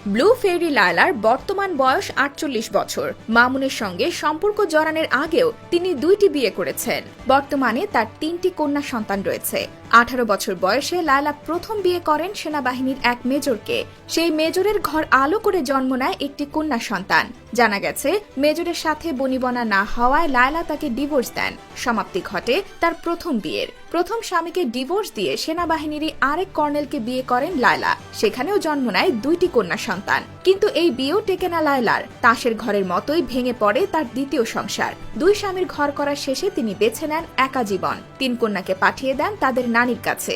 Blue ফেরি লায়লার বর্তমান বয়স ৪৮ বছর। মামুনের সঙ্গে সম্পর্ক জড়ানোর আগেও তিনি ২টি বিয়ে করেছেন। বর্তমানে তার ৩টি কন্যা সন্তান রয়েছে। ১৮ বছর বয়সে লায়লা প্রথম বিয়ে করেন সেনাবাহিনীর এক মেজরকে। সেই মেজরের ঘর আলো করে জন্ম নেয় একটি কন্যা সন্তান। জানা গেছে, মেজরের সাথে বনিবনা না হওয়ায় লায়লা তাকে ডিভোর্স দেন। সমাপ্তি ঘটে তার প্রথম বিয়ের। প্রথম স্বামীকে ডিভোর্স দিয়ে সেনাবাহিনীরই আরেক কর্নেলকে বিয়ে করেন লায়লা। সেখানেও জন্ম নেয় ২টি কন্যা সন্তান। কিন্তু এই বিয়েও টেকে না লায়লার। তাসের ঘরের মতোই ভেঙে পড়ে তার দ্বিতীয় সংসার। ২ স্বামীর ঘর করার শেষে তিনি বেছে নেন একা জীবন। ৩ কন্যাকে পাঠিয়ে দেন তাদের নানির কাছে।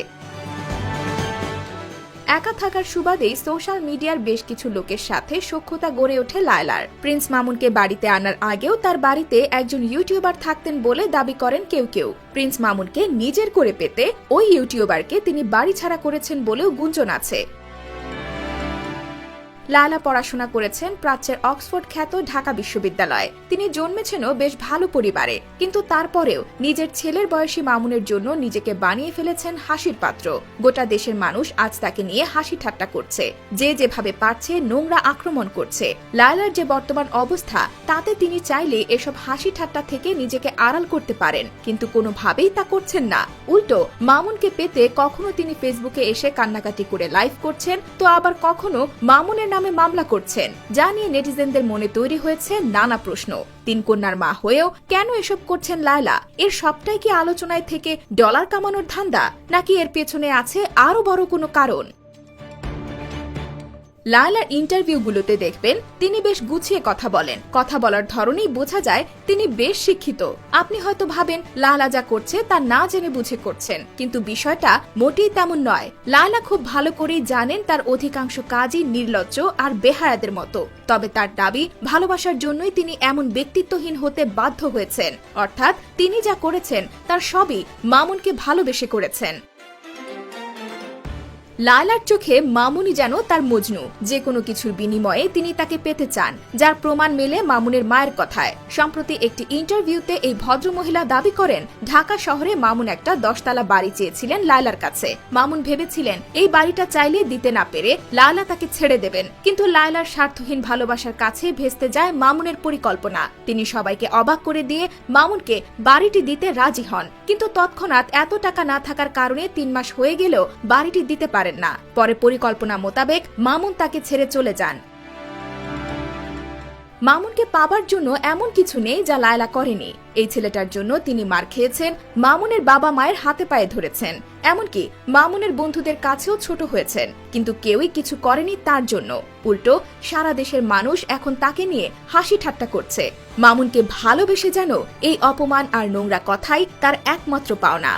একা থাকার সুবাদেই সোশ্যাল মিডিয়ার বেশ কিছু লোকের সাথে সখ্যতা গড়ে ওঠে লায়লার। প্রিন্স মামুনকে বাড়িতে আনার আগেও তার বাড়িতে একজন ইউটিউবার থাকতেন বলে দাবি করেন কেউ কেউ। প্রিন্স মামুনকে নিজের করে পেতে ওই ইউটিউবারকে তিনি বাড়ি ছাড়া করেছেন বলেও গুঞ্জন আছে। লায়লা পড়াশোনা করেছেন প্রাচ্যের অক্সফোর্ড খ্যাত ঢাকা বিশ্ববিদ্যালয়ে। তিনি জন্মেছেনও বেশ ভালো পরিবারে, কিন্তু তারপরেও নিজের ছেলের বয়সী মামুনের জন্য নিজেকে বানিয়ে ফেলেছেন হাসির পাত্র। গোটা দেশের মানুষ আজ তাকে নিয়ে হাসি ঠাট্টা করছে। যে যেভাবে পারছে নোংরা আক্রমণ করছে। লায়লার যে বর্তমান অবস্থা, তাতে তিনি চাইলে এসব হাসি ঠাট্টা থেকে নিজেকে আড়াল করতে পারেন, কিন্তু কোনোভাবেই তা করছেন না। উল্টো মামুনকে পেতে কখনো তিনি ফেসবুকে এসে কান্নাকাটি করে লাইভ করছেন, তো আবার কখনো মামুনের নামে মামলা করছেন, যা নিয়ে নেটিজেনদের মনে তৈরি হয়েছে নানা প্রশ্ন। ৩ কন্যার মা হয়েও কেন এসব করছেন লায়লা? এর সবটাই কি আলোচনায় থেকে ডলার কামানোর ধান্দা, নাকি এর পেছনে আছে আরো বড় কোনো কারণ? লায়লার ইন্টারভিউগুলোতে দেখবেন তিনি বেশ গুছিয়ে কথা বলেন। কথা বলার ধরনেই বোঝা যায় তিনি বেশ শিক্ষিত। আপনি হয়তো ভাবেন লায়লা যা করছে তা না জেনে বুঝে করছেন, কিন্তু বিষয়টা মোটেই তেমন নয়। লায়লা খুব ভালো করেই জানেন তার অধিকাংশ কাজই নির্লজ্জ আর বেহায়াদের মতো। তবে তার দাবি, ভালোবাসার জন্যই তিনি এমন ব্যক্তিত্বহীন হতে বাধ্য হয়েছেন। অর্থাৎ তিনি যা করেছেন তার সবই মামুনকে ভালোবেসে করেছেন। লায়লার চোখে মামুনই যেন তার মজনু। যে কোনো কিছুর বিনিময়ে তিনি তাকে পেতে চান, যার প্রমাণ মেলে মামুনের মায়ের কথায়। সম্প্রতি একটি ইন্টারভিউতে এই ভদ্রমহিলা দাবি করেন, ঢাকা শহরে মামুন একটা 10 তলা বাড়ি চেয়েছিলেন লায়লার কাছে। মামুন ভেবেছিলেন এই বাড়িটা চাইলে দিতে না পেরে লায়লা তাকে ছেড়ে দেবেন, কিন্তু লায়লার স্বার্থহীন ভালোবাসার কাছে ভেস্তে যায় মামুনের পরিকল্পনা। তিনি সবাইকে অবাক করে দিয়ে মামুনকে বাড়িটি দিতে রাজি হন, কিন্তু তৎক্ষণাৎ এত টাকা না থাকার কারণে 3 মাস হয়ে গেলেও বাড়িটি দিতে পারেন না। পরে পরিকল্পনা মোতাবেক মামুন তাকে ছেড়ে চলে যান। মামুনকে পাবার জন্য এমন কিছু নেই যা লায়লা করেনি। এই ছেলেটার জন্য তিনি মার খেয়েছেন, মামুনের বাবা মায়ের হাতে পায়ে ধরেছেন, এমনকি মামুনের বন্ধুদের কাছেও ছোট হয়েছেন, কিন্তু কেউই কিছু করেনি তার জন্য। উল্টো সারা দেশের মানুষ এখন তাকে নিয়ে হাসি ঠাট্টা করছে। মামুনকে ভালোবেসে যেন এই অপমান আর নোংরা কথাই তার একমাত্র পাওনা।